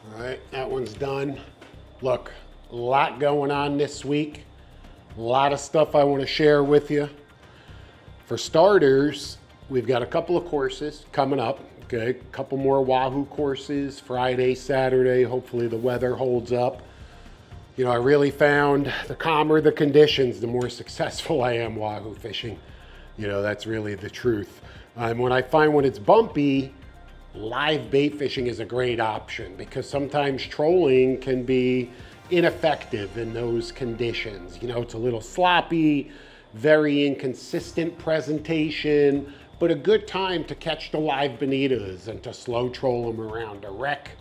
All right, that one's done. Look, a lot going on this week. A lot of stuff I want to share with you. For starters, we've got a couple of courses coming up. Okay, a couple more Wahoo courses, Friday, Saturday. Hopefully the weather holds up. You know, I really found the calmer the conditions, the more successful I am Wahoo fishing. You know, that's really the truth. When I find when it's bumpy, live bait fishing is a great option because sometimes trolling can be ineffective in those conditions. You know, it's a little sloppy, very inconsistent presentation, but a good time to catch the live bonitas and to slow troll them around a wreck.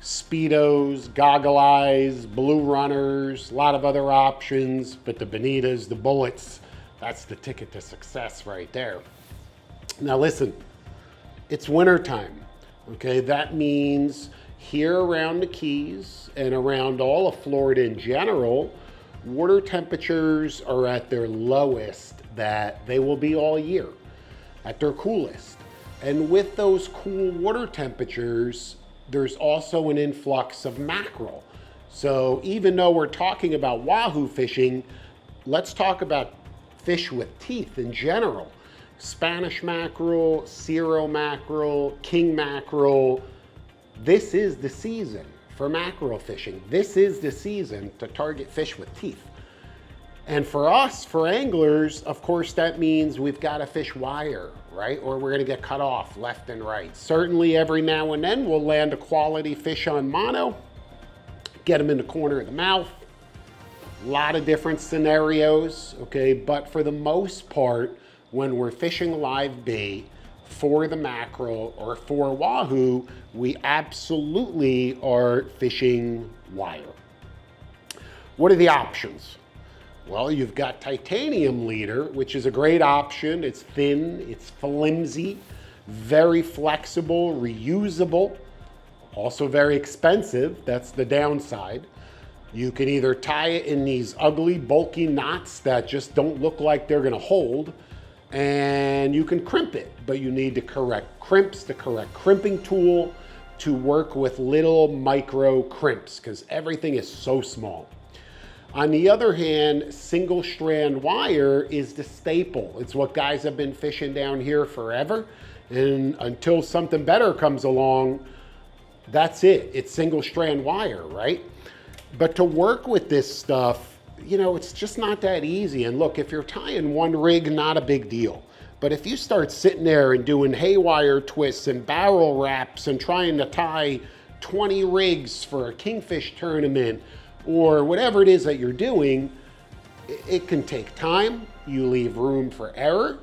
Speedos, goggle eyes, blue runners, a lot of other options, but the bonitas, the bullets, that's the ticket to success right there. Now listen, it's wintertime, okay? That means here around the Keys and around all of Florida in general, water temperatures are at their lowest that they will be all year, at their coolest. And with those cool water temperatures, there's also an influx of mackerel. So even though we're talking about Wahoo fishing, let's talk about fish with teeth in general. Spanish mackerel, Cero mackerel, king mackerel. This is the season for mackerel fishing. This is the season to target fish with teeth. And for us, for anglers, of course, that means we've got to fish wire, right? Or we're going to get cut off left and right. Certainly every now and then we'll land a quality fish on mono, get them in the corner of the mouth. A lot of different scenarios, okay? But for the most part, when we're fishing live bait for the mackerel or for Wahoo, we absolutely are fishing wire. What are the options? Well, you've got titanium leader, which is a great option. It's thin, it's flimsy, very flexible, reusable, also very expensive. That's the downside. You can either tie it in these ugly, bulky knots that just don't look like they're gonna hold, and you can crimp it, but you need the correct crimps, the correct crimping tool to work with little micro crimps because everything is so small. On the other hand, single strand wire is the staple. It's what guys have been fishing down here forever. And until something better comes along, that's it. It's single strand wire, right? But to work with this stuff, you know, it's just not that easy. And look, if you're tying one rig, not a big deal. But if you start sitting there and doing haywire twists and barrel wraps and trying to tie 20 rigs for a kingfish tournament or whatever it is that you're doing, it can take time. You leave room for error,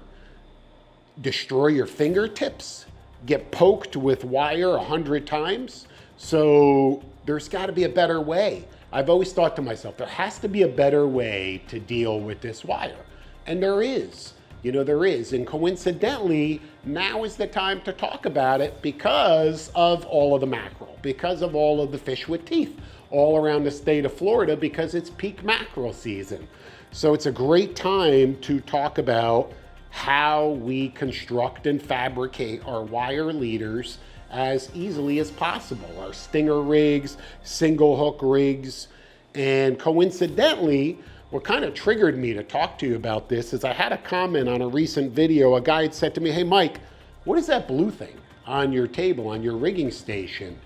destroy your fingertips, get poked with wire 100 times. So there's got to be a better way. I've always thought to myself, there has to be a better way to deal with this wire. And there is. You know, there is. And coincidentally, now is the time to talk about it because of all of the mackerel, because of all of the fish with teeth all around the state of Florida, because it's peak mackerel season. So it's a great time to talk about how we construct and fabricate our wire leaders as easily as possible. Our stinger rigs, single hook rigs, and coincidentally, what kind of triggered me to talk to you about this is I had a comment on a recent video. A guy had said to me, "Hey Mike, what is that blue thing on your table, on your rigging station?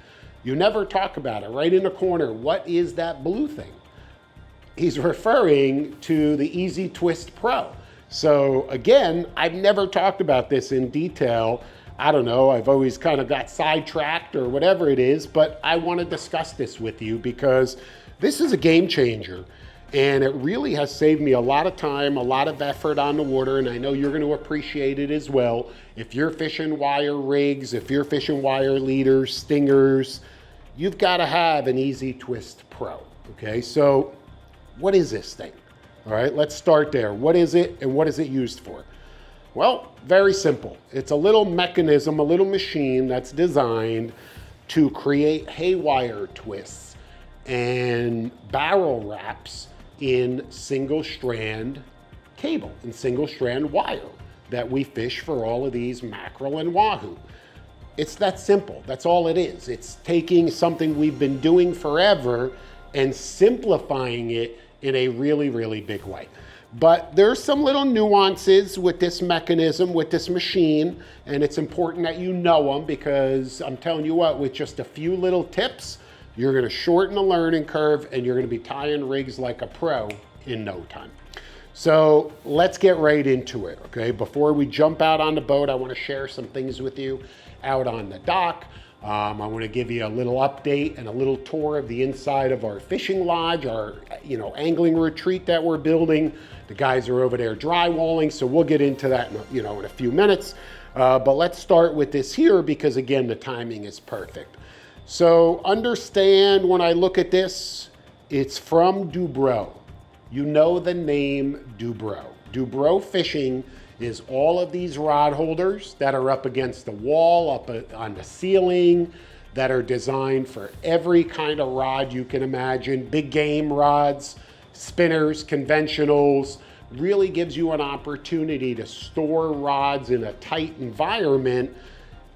You never talk about it, right in the corner. What is that blue thing?" He's referring to the EZ Twist Pro. So again, I've never talked about this in detail. I don't know, I've always kind of got sidetracked or whatever it is, but I want to discuss this with you because this is a game changer. And it really has saved me a lot of time, a lot of effort on the water, and I know you're going to appreciate it as well. If you're fishing wire rigs, if you're fishing wire leaders, stingers, you've got to have an EZ Twist Pro, okay? So what is this thing? All right, let's start there. What is it and what is it used for? Well, very simple. It's a little mechanism, a little machine that's designed to create haywire twists and barrel wraps in single strand cable and single strand wire that we fish for all of these mackerel and wahoo. It's that simple. That's all it is. It's taking something we've been doing forever and simplifying it in a really, really big way. But there's some little nuances with this mechanism, with this machine, and it's important that you know them, because I'm telling you what, with just a few little tips, you're gonna shorten the learning curve and you're gonna be tying rigs like a pro in no time. So let's get right into it, okay? Before we jump out on the boat, I wanna share some things with you out on the dock. I want to give you a little update and a little tour of the inside of our fishing lodge, our angling retreat that we're building. The guys are over there drywalling, so we'll get into that in a few minutes. But let's start with this here, because again, the timing is perfect. So understand, when I look at this, it's from Dubro. You know the name Dubro. Dubro Fishing is all of these rod holders that are up against the wall, up on the ceiling, that are designed for every kind of rod you can imagine. Big game rods, spinners, conventionals. Really gives you an opportunity to store rods in a tight environment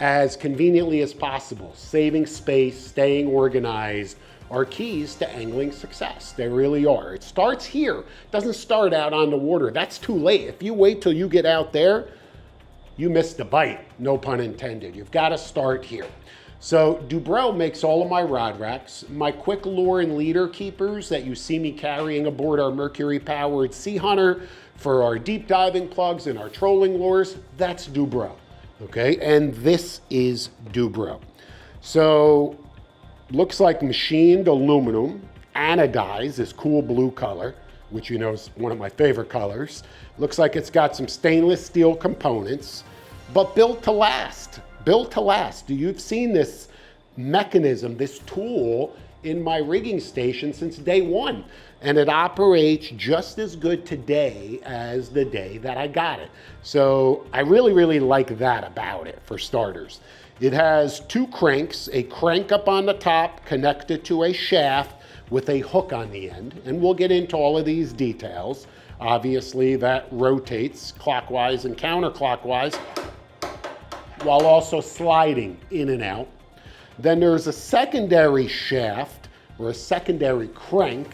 as conveniently as possible. Saving space, staying organized are keys to angling success. They really are. It starts here. It doesn't start out on the water. That's too late. If you wait till you get out there, you missed the bite, no pun intended. You've got to start here. So Dubro makes all of my rod racks, my quick lure and leader keepers that you see me carrying aboard our Mercury-powered Sea Hunter for our deep diving plugs and our trolling lures. That's Dubro, okay? And this is Dubro. So looks like machined aluminum, anodized, this cool blue color, which you know is one of my favorite colors. Looks like it's got some stainless steel components, but built to last. Built to last. You've seen this mechanism, this tool in my rigging station since day one, and it operates just as good today as the day that I got it. So I really, really like that about it, for starters. It has two cranks, a crank up on the top connected to a shaft with a hook on the end, and we'll get into all of these details. Obviously, that rotates clockwise and counterclockwise while also sliding in and out. Then there's a secondary shaft or a secondary crank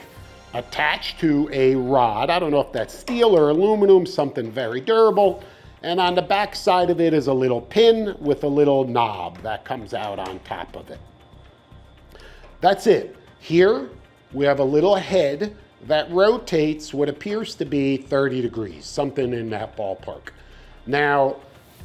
attached to a rod. I don't know if that's steel or aluminum, something very durable. And on the back side of it is a little pin with a little knob that comes out on top of it. That's it. Here we have a little head that rotates what appears to be 30 degrees, something in that ballpark. Now,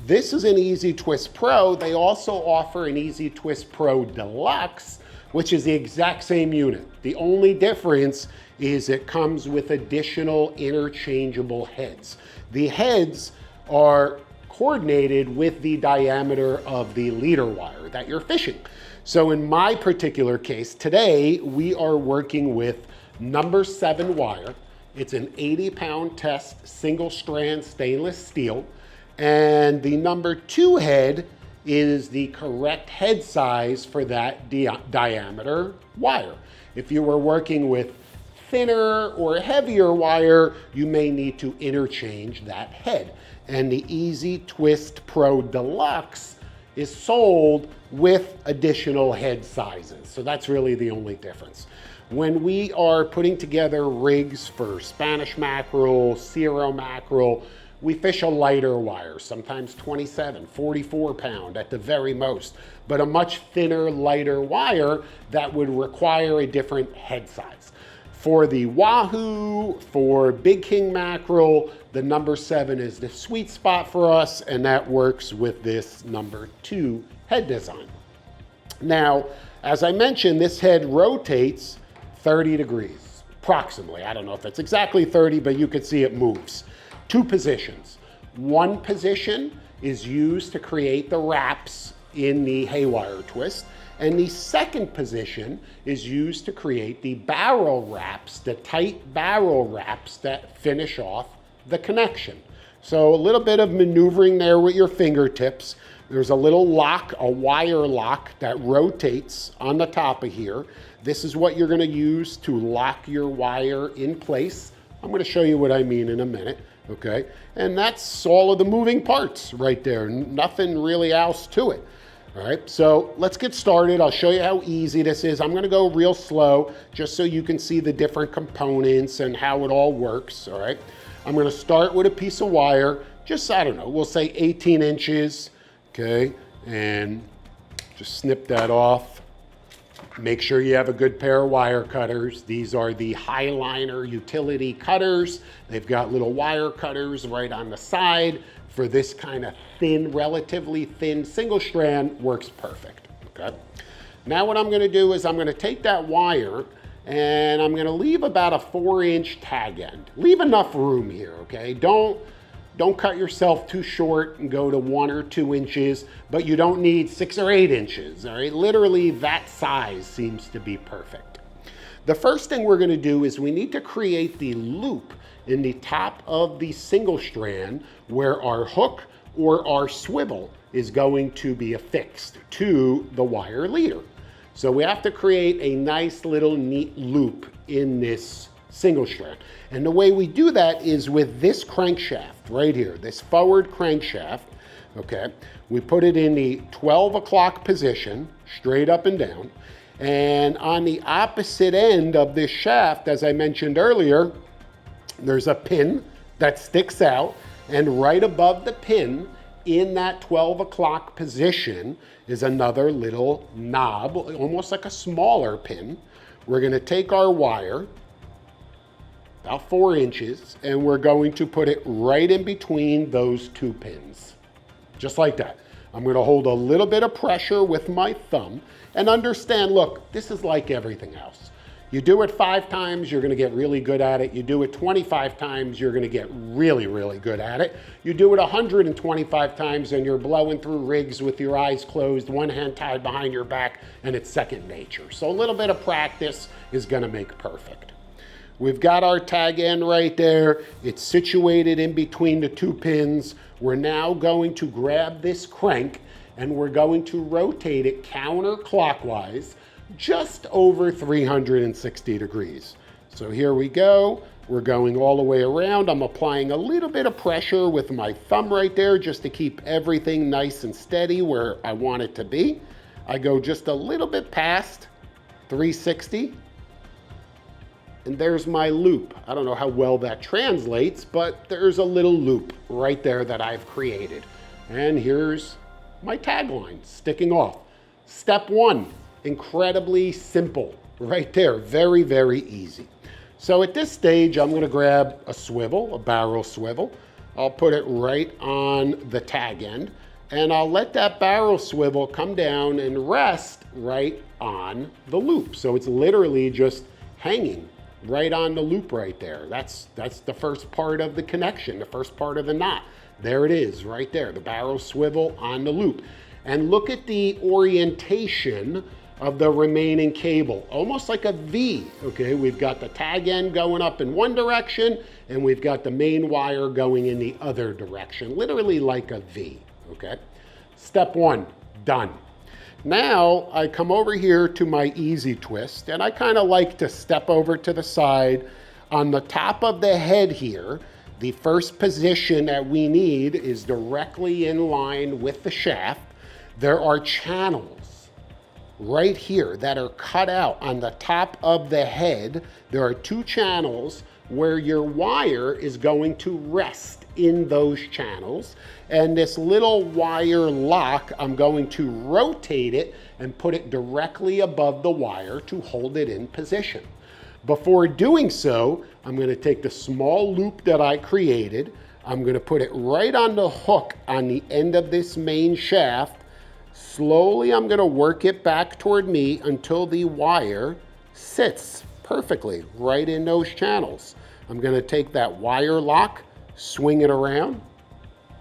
this is an EZ Twist Pro. They also offer an EZ Twist Pro Deluxe, which is the exact same unit. The only difference is it comes with additional interchangeable heads. The heads are coordinated with the diameter of the leader wire that you're fishing. So in my particular case, today we are working with number 7 wire. It's an 80-pound test single-strand stainless steel. And the number 2 head is the correct head size for that diameter wire. If you were working with thinner or heavier wire, you may need to interchange that head. And the EZ Twist Pro Deluxe is sold with additional head sizes. So that's really the only difference. When we are putting together rigs for Spanish mackerel, Cero mackerel, we fish a lighter wire, sometimes 27, 44 pound at the very most, but a much thinner, lighter wire that would require a different head size. For the Wahoo, for big king mackerel, the number 7 is the sweet spot for us, and that works with this number 2 head design. Now, as I mentioned, this head rotates 30 degrees, approximately. I don't know if it's exactly 30, but you can see it moves. 2 positions. One position is used to create the wraps in the haywire twist, and the second position is used to create the barrel wraps, the tight barrel wraps that finish off the connection. So a little bit of maneuvering there with your fingertips. There's a little lock, a wire lock that rotates on the top of here. This is what you're going to use to lock your wire in place. I'm going to show you what I mean in a minute. Okay, and that's all of the moving parts right there. Nothing really else to it. All right, so let's get started. I'll show you how easy this is. I'm gonna go real slow just so you can see the different components and how it all works, all right? I'm gonna start with a piece of wire, just, I don't know, we'll say 18 inches, okay? And just snip that off. Make sure you have a good pair of wire cutters. These are the Highliner utility cutters. They've got little wire cutters right on the side. For this kind of thin, relatively thin single strand, works perfect, okay? Now what I'm gonna do is I'm gonna take that wire and I'm gonna leave about a 4-inch tag end. Leave enough room here, okay? Don't cut yourself too short and go to 1 or 2 inches, but you don't need 6 or 8 inches, all right? Literally that size seems to be perfect. The first thing we're gonna do is we need to create the loop in the top of the single strand where our hook or our swivel is going to be affixed to the wire leader. So we have to create a nice little neat loop in this single strand. And the way we do that is with this crankshaft right here, this forward crankshaft, okay? We put it in the 12 o'clock position, straight up and down. And on the opposite end of this shaft, as I mentioned earlier, there's a pin that sticks out, and right above the pin in that 12 o'clock position is another little knob, almost like a smaller pin. We're gonna take our wire, about 4 inches, and we're going to put it right in between those 2 pins, just like that. I'm gonna hold a little bit of pressure with my thumb, and understand, look, this is like everything else. You do it 5 times, you're gonna get really good at it. You do it 25 times, you're gonna get really, really good at it. You do it 125 times and you're blowing through rigs with your eyes closed, one hand tied behind your back, and it's second nature. So a little bit of practice is gonna make perfect. We've got our tag end right there. It's situated in between the 2 pins. We're now going to grab this crank and we're going to rotate it counterclockwise just over 360 degrees. So here we go. We're going all the way around. I'm applying a little bit of pressure with my thumb right there just to keep everything nice and steady where I want it to be. I go just a little bit past 360. And there's my loop. I don't know how well that translates, but there's a little loop right there that I've created. And here's my tagline sticking off. Step 1. Incredibly simple, right there, very, very easy. So at this stage, I'm gonna grab a swivel, a barrel swivel. I'll put it right on the tag end, and I'll let that barrel swivel come down and rest right on the loop. So it's literally just hanging right on the loop right there. That's the first part of the connection, the first part of the knot. There it is, right there, the barrel swivel on the loop. And look at the orientation of the remaining cable, almost like a V, okay? We've got the tag end going up in one direction, and we've got the main wire going in the other direction, literally like a V, okay? Step 1, done. Now I come over here to my EZ Twist, and I kind of like to step over to the side. On the top of the head here, the first position that we need is directly in line with the shaft. There are channels right here that are cut out on the top of the head. There are 2 channels where your wire is going to rest in those channels. And this little wire lock, I'm going to rotate it and put it directly above the wire to hold it in position. Before doing so, I'm going to take the small loop that I created. I'm going to put it right on the hook on the end of this main shaft. Slowly, I'm gonna work it back toward me until the wire sits perfectly right in those channels. I'm gonna take that wire lock, swing it around,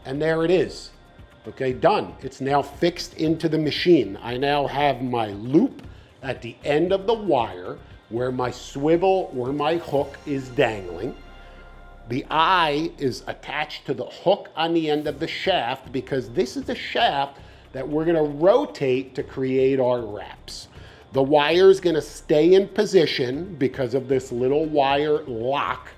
and there it is. Okay, done. It's now fixed into the machine. I now have my loop at the end of the wire where my swivel or my hook is dangling. The eye is attached to the hook on the end of the shaft because this is the shaft that we're gonna rotate to create our wraps. The wire is gonna stay in position because of this little wire lock,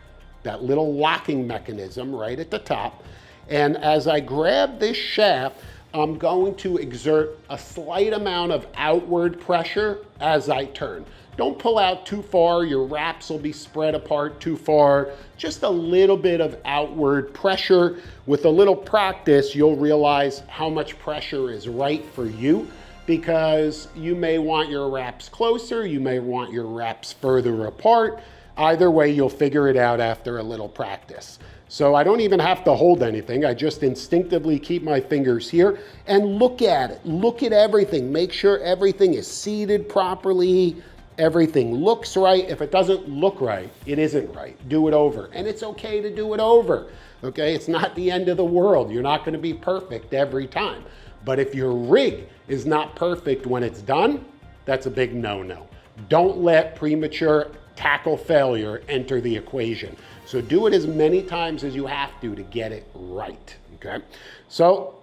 that little locking mechanism right at the top. And as I grab this shaft, I'm going to exert a slight amount of outward pressure as I turn. Don't pull out too far, your wraps will be spread apart too far. Just a little bit of outward pressure. With a little practice, you'll realize how much pressure is right for you, because you may want your wraps closer, you may want your wraps further apart. Either way, you'll figure it out after a little practice. So I don't even have to hold anything. I just instinctively keep my fingers here and look at it. Look at everything. Make sure everything is seated properly. Everything looks right. If it doesn't look right, it isn't right. Do it over. And it's okay to do it over. Okay? It's not the end of the world. You're not going to be perfect every time. But if your rig is not perfect when it's done, that's a big no-no. Don't let premature tackle failure enter the equation. So do it as many times as you have to get it right, okay? So,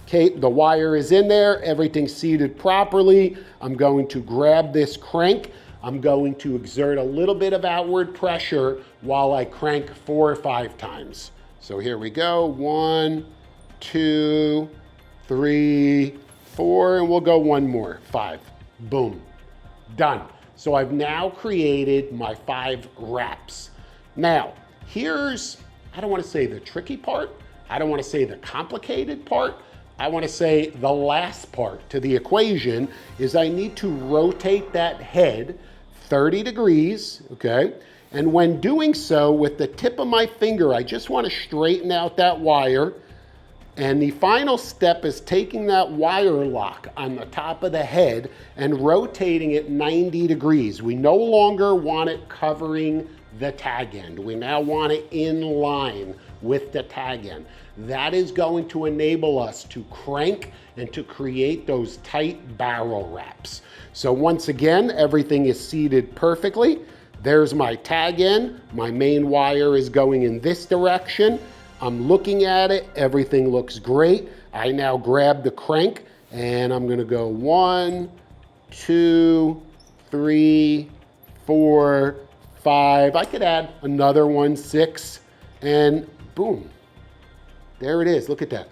okay, the wire is in there, everything's seated properly. I'm going to grab this crank. I'm going to exert a little bit of outward pressure while I crank 4 or 5 times. So here we go, 1, 2, 3, 4, and we'll go one more, 5. Boom, done. So I've now created my 5 wraps. Now, here's, I don't want to say the tricky part, I don't want to say the complicated part, I want to say the last part to the equation is I need to rotate that head 30 degrees, okay? And when doing so, with the tip of my finger, I just want to straighten out that wire. And the final step is taking that wire lock on the top of the head and rotating it 90 degrees. We no longer want it covering the tag end. We now want it in line with the tag end. That is going to enable us to crank and to create those tight barrel wraps. So once again, everything is seated perfectly. There's my tag end. My main wire is going in this direction. I'm looking at it, everything looks great. I now grab the crank and I'm gonna go 1, 2, 3, 4, 5. I could add another one, 6, and boom. There it is, look at that.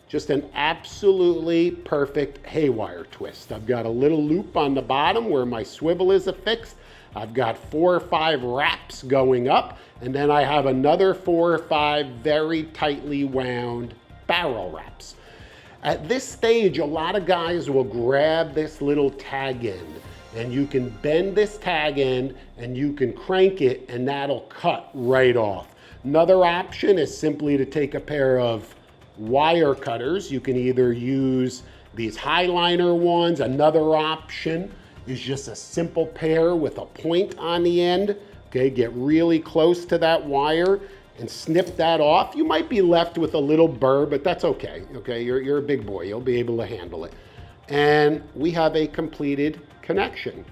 Just an absolutely perfect haywire twist. I've got a little loop on the bottom where my swivel is affixed. I've got 4 or 5 wraps going up, and then I have another 4 or 5 very tightly wound barrel wraps. At this stage, a lot of guys will grab this little tag end, and you can bend this tag end and you can crank it and that'll cut right off. Another option is simply to take a pair of wire cutters. You can either use these highliner ones. Another option is just a simple pair with a point on the end. Okay, get really close to that wire and snip that off. You might be left with a little burr, but that's okay. Okay, you're a big boy, you'll be able to handle it. And we have a completed connection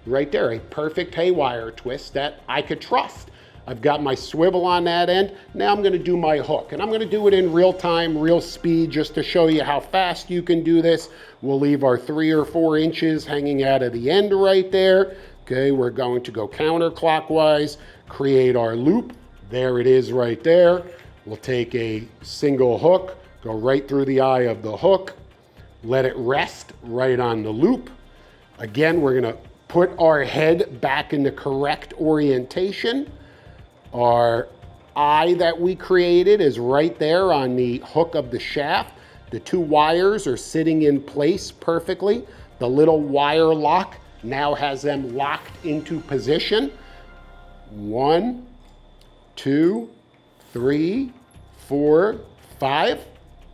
right there, a perfect haywire twist that I could trust. I've got my swivel on that end. Now I'm gonna do my hook, and I'm gonna do it in real time, real speed, just to show you how fast you can do this. We'll leave our 3 or 4 inches hanging out of the end right there. Okay, we're going to go counterclockwise, create our loop. There it is right there. We'll take a single hook, go right through the eye of the hook, let it rest right on the loop. Again, we're gonna put our head back in the correct orientation. Our eye that we created is right there on the hook of the shaft. The 2 wires are sitting in place perfectly. The little wire lock now has them locked into position. 1, 2, 3, 4, 5.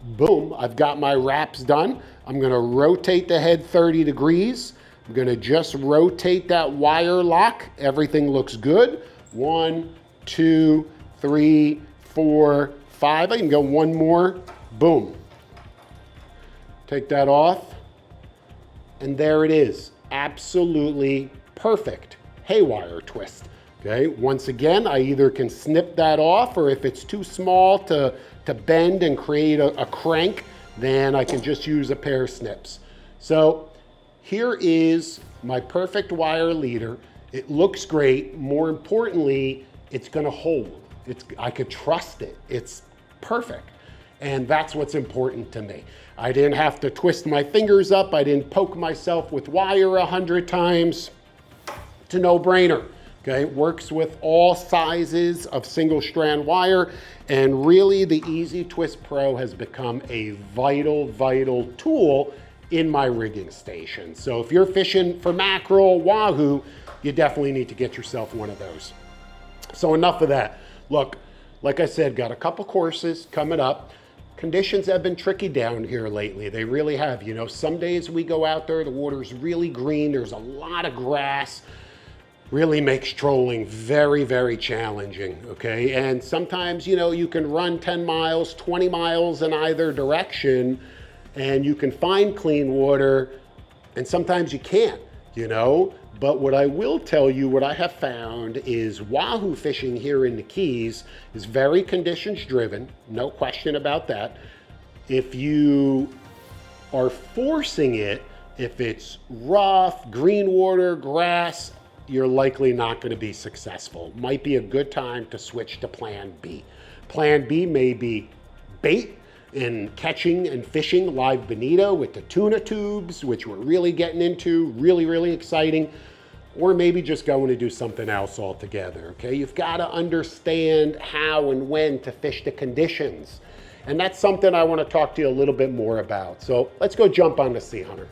Boom, I've got my wraps done. I'm gonna rotate the head 30 degrees. I'm gonna just rotate that wire lock. Everything looks good. 1, 2, 3, 4, 5. I can go one more. Boom. Take that off. And there it is. Absolutely perfect haywire twist. Okay, once again, I either can snip that off, or if it's too small to bend and create a crank, then I can just use a pair of snips. So here is my perfect wire leader. It looks great. More importantly, it's gonna hold. I could trust it. It's perfect. And that's what's important to me. I didn't have to twist my fingers up. I didn't poke myself with wire 100 times. It's a no-brainer. Okay, works with all sizes of single strand wire, and really the EZ Twist Pro has become a vital tool in my rigging station. So if you're fishing for mackerel, wahoo, you definitely need to get yourself one of those. So enough of that. Look, like I said, got a couple courses coming up. Conditions have been tricky down here lately. They really have. You know, some days we go out there, the water's really green, there's a lot of grass. Really makes trolling very challenging, okay? And sometimes, you know, you can run 10 miles, 20 miles in either direction, and you can find clean water, and sometimes you can't, you know? But what I will tell you, what I have found is wahoo fishing here in the Keys is very conditions driven, no question about that. If you are forcing it, if it's rough, green water, grass, you're likely not going to be successful. Might be a good time to switch to plan B. Plan B may be bait and catching and fishing live bonito with the tuna tubes, which we're really getting into, really exciting, or maybe just going to do something else altogether, okay? You've got to understand how and when to fish the conditions. And that's something I want to talk to you a little bit more about. So let's go jump on the Sea Hunter.